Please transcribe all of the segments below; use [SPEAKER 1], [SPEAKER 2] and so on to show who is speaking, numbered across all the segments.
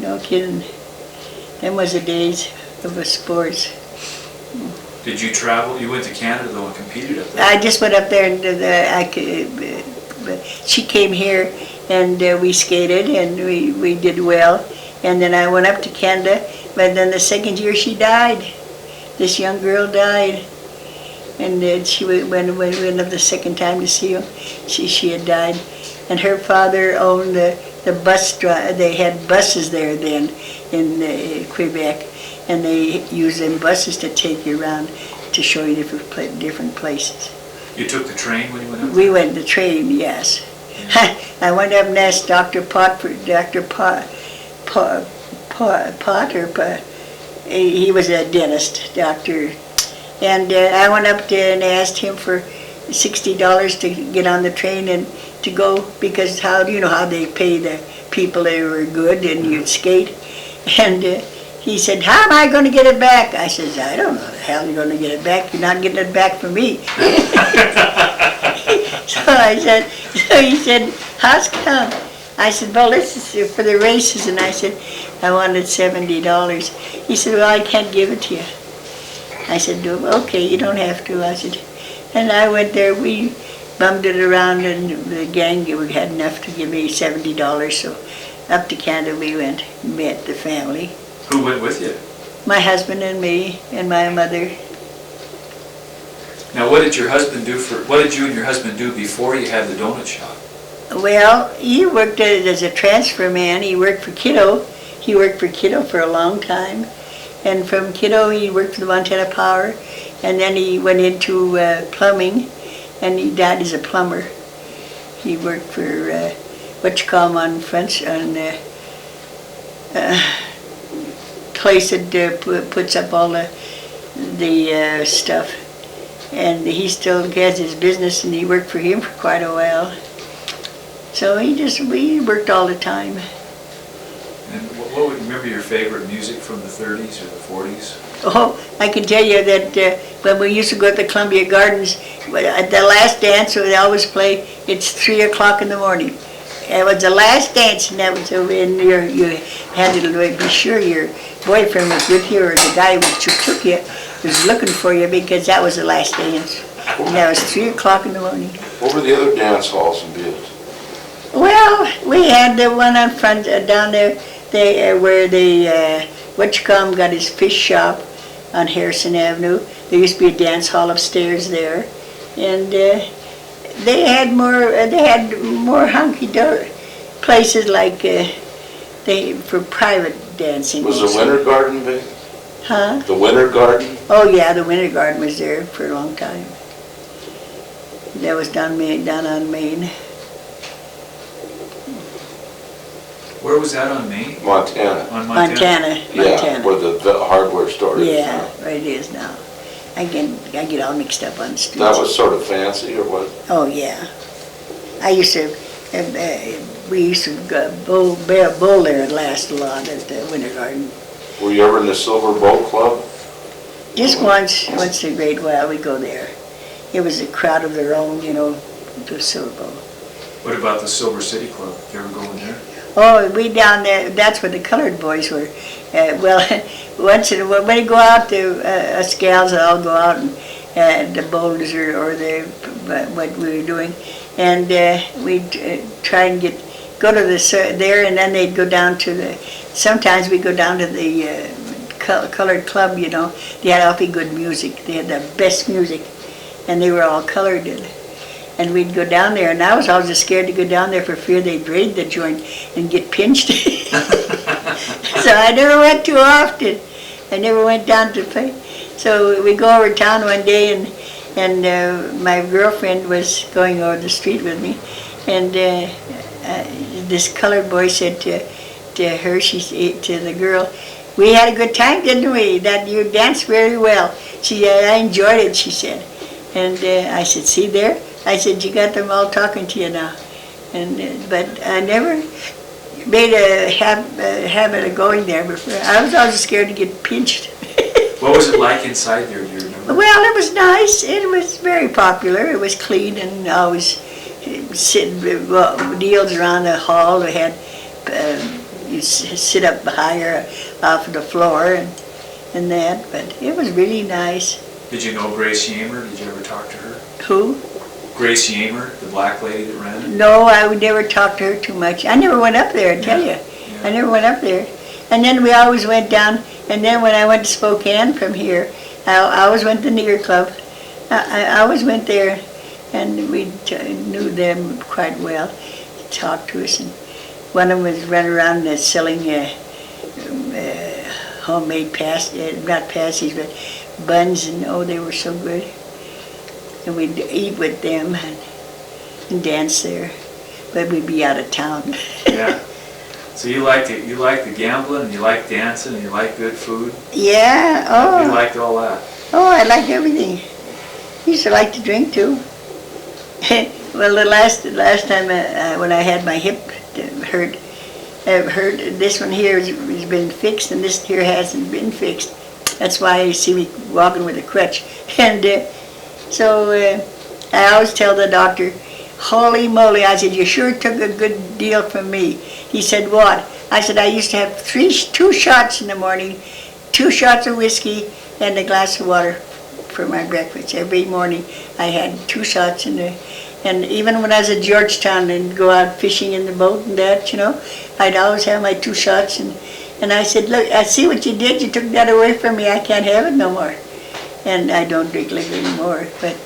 [SPEAKER 1] No kidding. Them was the days of the sports.
[SPEAKER 2] Did you travel? You went to Canada though and competed up there?
[SPEAKER 1] I just went up there and she came here and we skated and we did well. And then I went up to Canada, but then the second year she died. This young girl died. And then she went up the second time to see him. She had died. And her father owned the bus drive. They had buses there then in Quebec. And they used them buses to take you around to show you different places.
[SPEAKER 2] You took the train when you went up there?
[SPEAKER 1] We went the train, yes. I went up and asked Dr. Potter, he was a dentist, doctor. And I went up there and asked him for $60 to get on the train and to go, because how do you know how they pay the people that were good and you'd skate? And he said, how am I going to get it back? I said, I don't know how you're going to get it back. You're not getting it back from me. So he said, how's come? I said, well, this is for the races. And I said, I wanted $70. He said, well, I can't give it to you. I said, okay, you don't have to. I said, and I went there. We bummed it around, and the gang had enough to give me $70. So up to Canada we went, met the family.
[SPEAKER 2] Who went with you?
[SPEAKER 1] My husband and me and my mother.
[SPEAKER 2] Now, what did you and your husband do before you had the donut shop?
[SPEAKER 1] Well, he worked as a transfer man. He worked for Kiddo. He worked for Kiddo for a long time. And from Kiddo, he worked for the Montana Power. And then he went into plumbing, and he died as a plumber. He worked for, on French, on place that puts up all the stuff. And he still has his business, and he worked for him for quite a while. So we worked all the time.
[SPEAKER 2] And what would you remember your favorite music from the 30s or the 40s?
[SPEAKER 1] Oh, I can tell you that when we used to go to the Columbia Gardens, at the last dance, they always play, it's 3 o'clock in the morning. It was the last dance, and that was when you had to be sure your boyfriend was with you, or the guy who took you was looking for you, because that was the last dance. And that was 3 o'clock in the morning.
[SPEAKER 3] What were the other dance halls in Butte?
[SPEAKER 1] Well, we had the one on front, down there, where got his fish shop on Harrison Avenue. There used to be a dance hall upstairs there. And they had more hunky-dory places like for private dancing.
[SPEAKER 3] Was the Winter Garden big?
[SPEAKER 1] Huh?
[SPEAKER 3] The Winter Garden?
[SPEAKER 1] Oh yeah, the Winter Garden was there for a long time. That was down on Main.
[SPEAKER 2] Where was that on Main?
[SPEAKER 3] Montana.
[SPEAKER 2] On Montana?
[SPEAKER 3] Yeah, where the hardware store is
[SPEAKER 1] Yeah,
[SPEAKER 3] now.
[SPEAKER 1] where it is now. I get all mixed up on the streets.
[SPEAKER 3] That was sort of fancy, or what?
[SPEAKER 1] Oh yeah, we used to bowl there at last a lot at the Winter Garden.
[SPEAKER 3] Were you ever in the Silver Boat Club?
[SPEAKER 1] Just once in a great while we go there. It was a crowd of their own, the Silver Bowl.
[SPEAKER 2] What about the Silver City Club? You ever go in there?
[SPEAKER 1] Oh, we down there, that's where the colored boys were. Once when we go out, us gals all go out and the boulders or what we were doing, and we'd try and go to there, and then they'd go down to sometimes we go down to the colored club, They had awfully good music. They had the best music, and they were all colored. And we'd go down there, and I was always scared to go down there for fear they'd raid the joint and get pinched. So I never went too often. I never went down to play. So we go over town one day, and my girlfriend was going over the street with me, and this colored boy said to her, to the girl, "We had a good time, didn't we? That you danced very well." She said, "I enjoyed it," she said. And I said, "See there?" I said, "You got them all talking to you now." But I never made a habit of going there before. I was always scared to get pinched.
[SPEAKER 2] What was it like inside there, do you remember?
[SPEAKER 1] Well, it was nice. It was very popular. It was clean, and always sitting deals around the hall. We had, you sit up higher off of the floor and that, but it was really nice.
[SPEAKER 2] Did you know Grace Yamer? Did you ever talk to her?
[SPEAKER 1] Who?
[SPEAKER 2] Grace Yamer, the black lady that ran it?
[SPEAKER 1] No, I would never talk to her too much. I never went up there, I tell you.
[SPEAKER 2] Yeah.
[SPEAKER 1] I never went up there. And then we always went down, and then when I went to Spokane from here, I always went to the Nigger Club. I always went there, and we knew them quite well. They talked to us, and one of them was running around selling homemade not pasties, but buns, and oh, they were so good. And we'd eat with them and dance there, but we'd be out of town.
[SPEAKER 2] Yeah. So you liked it. You liked the gambling, and you liked dancing, and you liked good food.
[SPEAKER 1] Yeah. Oh.
[SPEAKER 2] You liked all that.
[SPEAKER 1] Oh, I liked everything. Used to like to drink too. Well, the last time when I had my hip hurt, this one here has been fixed, and this here hasn't been fixed. That's why you see me walking with a crutch. And so I always tell the doctor, holy moly, I said, you sure took a good deal from me. He said, what? I said, I used to have 2 shots in the morning, 2 shots of whiskey, and a glass of water for my breakfast. Every morning I had 2 shots in there. And even when I was at Georgetown and go out fishing in the boat and that, I'd always have my 2 shots. And I said, look, I see what you did. You took that away from me. I can't have it no more. And I don't drink liquor anymore. But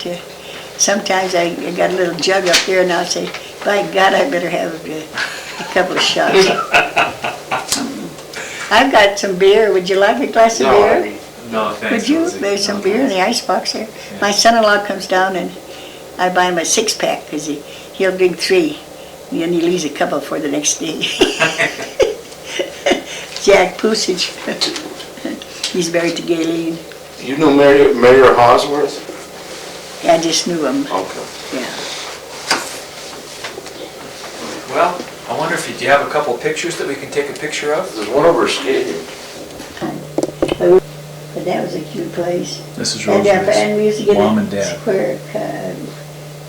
[SPEAKER 1] sometimes I got a little jug up there, and I'll say, by God, I better have a couple of shots. I've got some beer. Would you like a glass of beer?
[SPEAKER 2] No, thanks.
[SPEAKER 1] Would you?
[SPEAKER 2] Rosie.
[SPEAKER 1] There's some
[SPEAKER 2] No,
[SPEAKER 1] beer in
[SPEAKER 2] thanks.
[SPEAKER 1] the icebox there.
[SPEAKER 2] Yeah.
[SPEAKER 1] My son-in-law comes down, and I buy him a 6-pack because he'll drink 3, and then he leaves a couple for the next day. Jack Pusich. He's married to Gayleen.
[SPEAKER 3] You know Mayor Hosworth?
[SPEAKER 1] I just knew him.
[SPEAKER 3] Okay.
[SPEAKER 1] Yeah.
[SPEAKER 2] Well, I wonder if you have a couple pictures that we can take a picture of?
[SPEAKER 3] There's one of her skating.
[SPEAKER 1] But that was a cute place.
[SPEAKER 2] This is
[SPEAKER 1] And we used to get
[SPEAKER 2] Mom
[SPEAKER 1] a
[SPEAKER 2] and Dad.
[SPEAKER 1] square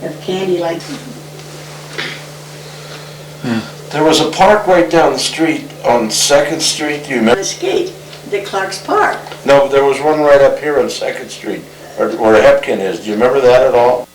[SPEAKER 1] of candy like.
[SPEAKER 3] There was a park right down the street on 2nd Street. Do you
[SPEAKER 1] On
[SPEAKER 3] remember?
[SPEAKER 1] the skate, the Clark's Park.
[SPEAKER 3] No, there was one right up here on 2nd Street, where Hepkin is. Do you remember that at all?